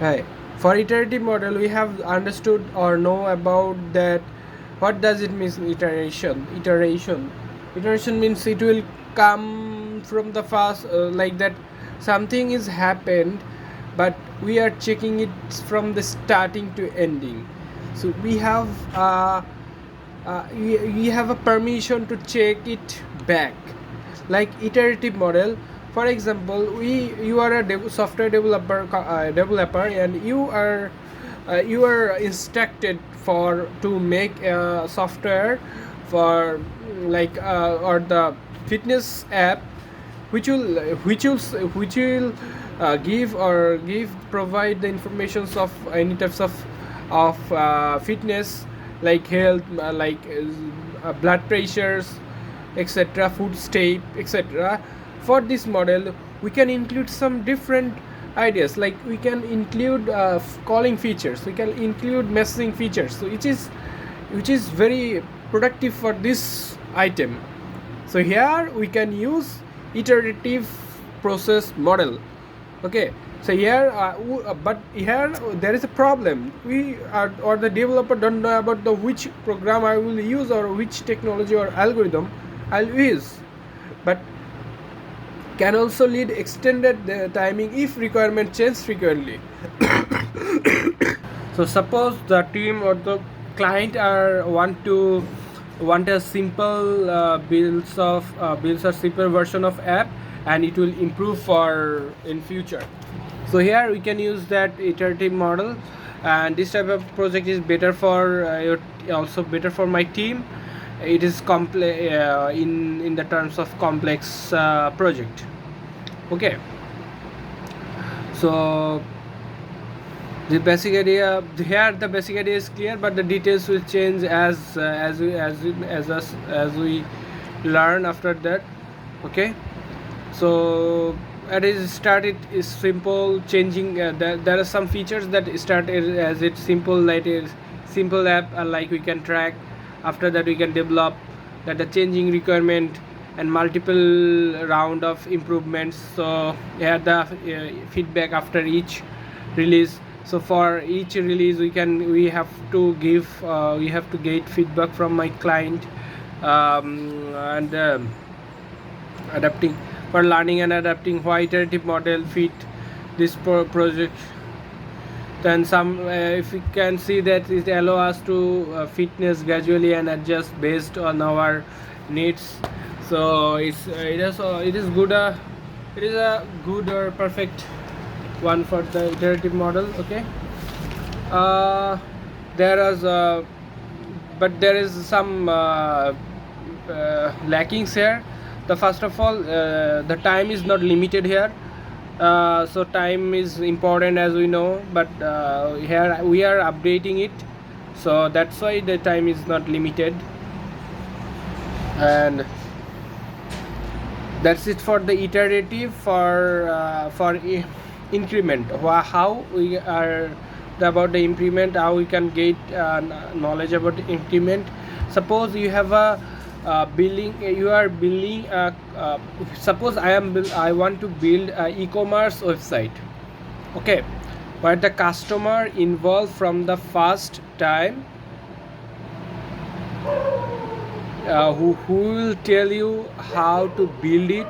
Right. For iterative model, we have understood or know about that. What does it mean? Iteration means it will come from the first, like that. Something is happened, but we are checking it from the starting to ending. So we have a permission to check it back, like iterative model. For example, we you are a software developer, and you are instructed for to make a software for like or the fitness app, which will give provide the informations of any types of fitness, like health, blood pressures, etc., food state, etc. For this model, we can include some different ideas, like we can include calling features, we can include messaging features, so which is very productive for this item. So here we can use iterative process model. Okay, so here but here there is a problem. We are, or the developer don't know about the which program I will use or which technology or algorithm I'll use, but can also lead extended timing if requirement change frequently. So suppose the team or the client are want a simple builds a simple version of app, and it will improve for in future. So here we can use that iterative model, and this type of project is better for also better for my team. It is in the terms of complex project. Okay, so the basic idea is clear, but the details will change as we learn after that. Okay, so at its start it is simple changing, there are some features that start as it's simple, like is simple app, like we can track. After that we can develop that the changing requirement and multiple round of improvements. So here the feedback after each release. So for each release we have to get feedback from my client, and adapting for learning and adapting why iterative model fit this project. Then some if we can see that it allow us to fitness gradually and adjust based on our needs. So it is good, it is a good or perfect one for the iterative model. Okay, uh, there is but there is some lackings here. The first of all, the time is not limited here. So time is important, as we know, but here we are updating it, so that's why the time is not limited. And that's it for the iterative. For increment, how we are about the increment, how we can get knowledge about the increment. Suppose you have a building you are building suppose I want to build a e-commerce website. Okay, where the customer involved from the first time, who will tell you how to build it,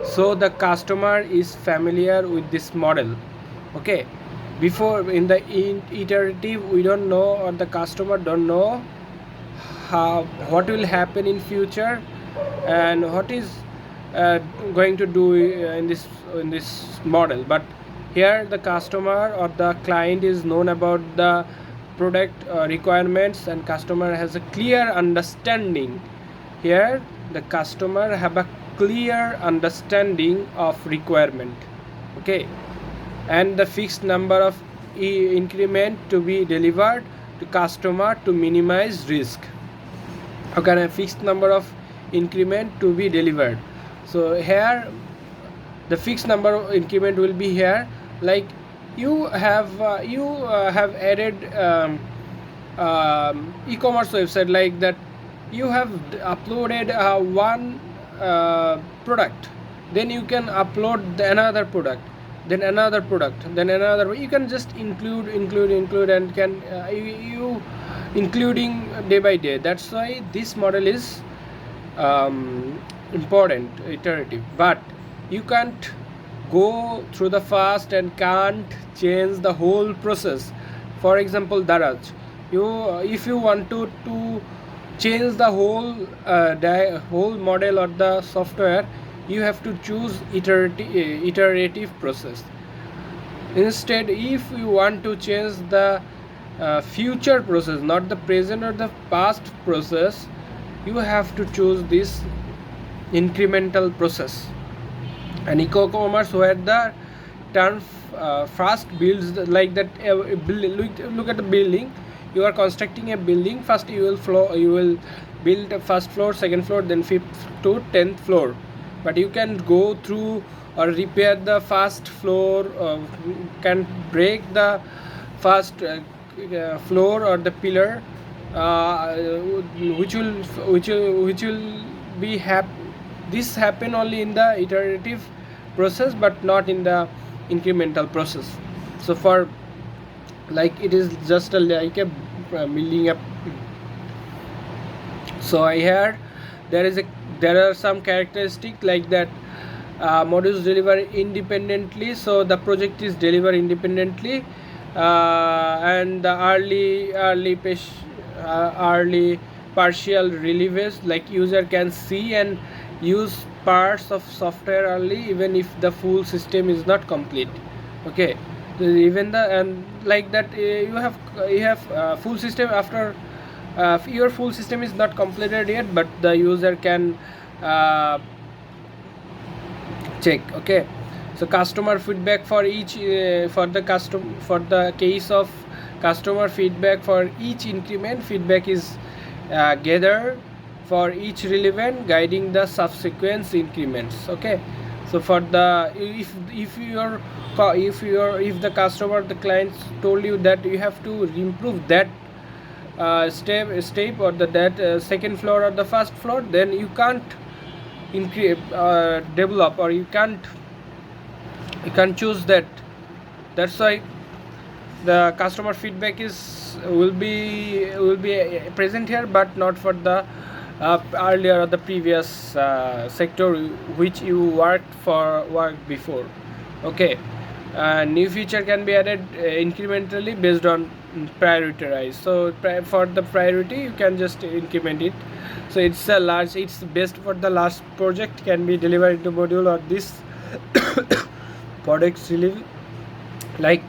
so the customer is familiar with this model. Okay, before in the iterative we don't know, or the customer don't know what will happen in future, and what is going to do in this model. But here the customer or the client is known about the product requirements, and customer has a clear understanding. Here the customer have a clear understanding of requirement. Okay, and the fixed number of increment to be delivered to customer to minimize risk. Okay, a fixed number of increment to be delivered. So here the fixed number of increment will be here, like you have added e-commerce website, like that you have uploaded one product, then you can upload another product. then another product, then another. You can just include, and can you including day by day. That's why this model is important, iterative. But you can't go through the fast and can't change the whole process. For example, Daraj, you if you want to change the whole model or the software, you have to choose iterative process. Instead, if you want to change the future process, not the present or the past process, you have to choose this incremental process. And e-commerce, where the term fast builds like that, look at the building. You are constructing a building. First you will build a first floor, second floor, then 5th to 10th floor. But you can go through or repair the first floor, can break the first floor or the pillar, which will be this happen only in the iterative process, but not in the incremental process. So for like it is just like a building up. So I heard there are some characteristics like that. Modules deliver independently, so the project is delivered independently, and the early partial releases, like user can see and use parts of software early even if the full system is not complete. Okay, so even the and like that, you have full system after your full system is not completed yet, but the user can check. Okay, so customer feedback for each for the case of customer feedback, for each increment feedback is gathered for each relevant, guiding the subsequent increments. Okay, so for the if the customer, the clients told you that you have to improve that step or that second floor or the first floor, then you can't develop, or you can't choose that. That's why the customer feedback will be present here, but not for the earlier or the previous sector which you worked before. Okay, new feature can be added incrementally based on prioritize. So for the priority, you can just increment it. So it's best for the last project, can be delivered into module, or this products delivery like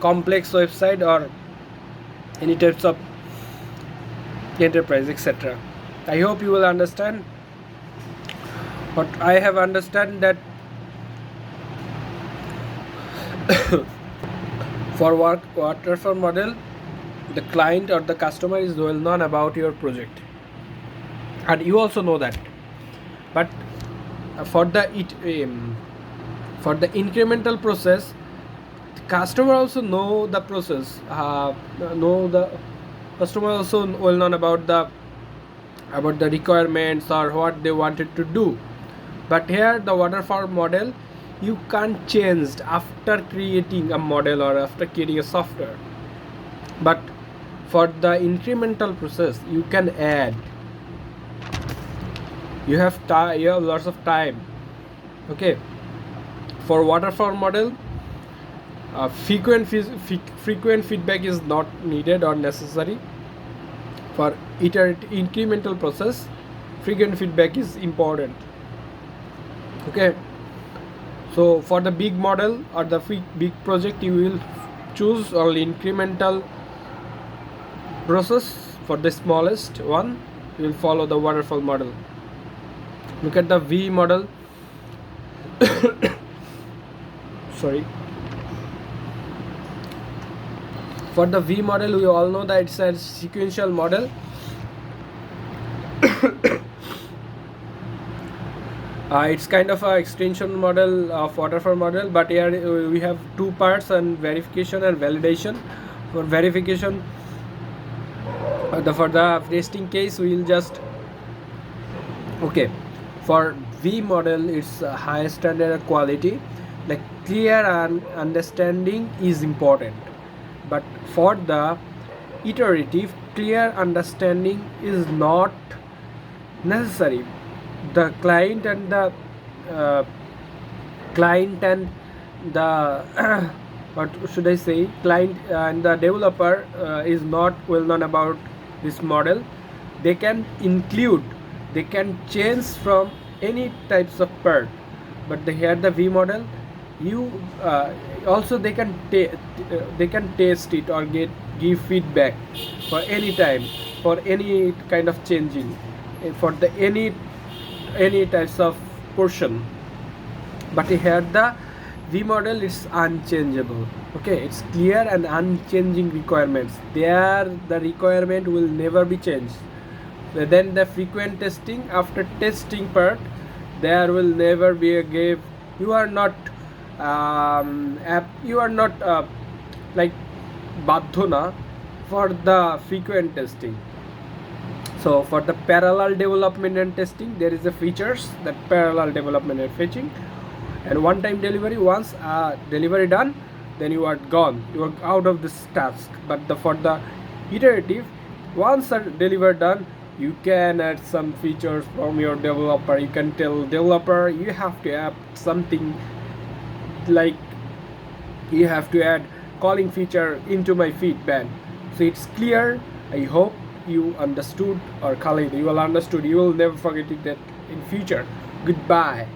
complex website or any types of enterprise, etc. I hope you will understand what I have understand, that for waterfall model, the client or the customer is well known about your project, and you also know that. But for the incremental process, the customer also know the process, customer also well known about the requirements or what they wanted to do. But here the waterfall model, you can't change after creating a model or after creating a software. But for the incremental process, you can add. You have lots of time. Okay, for waterfall model, frequent feedback is not needed or necessary. For incremental process, frequent feedback is important. Okay, so for the big model or the big project, you will choose only incremental process. For the smallest one, you will follow the waterfall model. Look at the V model. Sorry. For the V model, we all know that it's a sequential model. It's kind of an extension model of waterfall model, but here we have two parts, and verification and validation. For verification, for the testing case, we will just okay. For V model, it's high standard quality. like clear and understanding is important, but for the iterative, clear understanding is not necessary. The uh, client and the what should I say, client and the developer is not well known about this model. They can include, they can change from any types of part, but here the V model, you also they can test it or give feedback for any time, for any kind of changing, for the any types of portion. But here the V model is unchangeable. Okay, it's clear and unchanging requirements. There the requirement will never be changed. Then the frequent testing, after testing part, there will never be a gap. You are not you are not like badhona for the frequent testing. So for the parallel development and testing, there is a features that parallel development and fetching, and one time delivery. Once delivery done, then you are gone, you are out of this task. But for the iterative, once a deliver done, you can add some features from your developer. You can tell developer you have to add something, like you have to add calling feature into my feedback. So it's clear. I hope you understood, or Khalid, you will understood. You will never forget it that in future. Goodbye.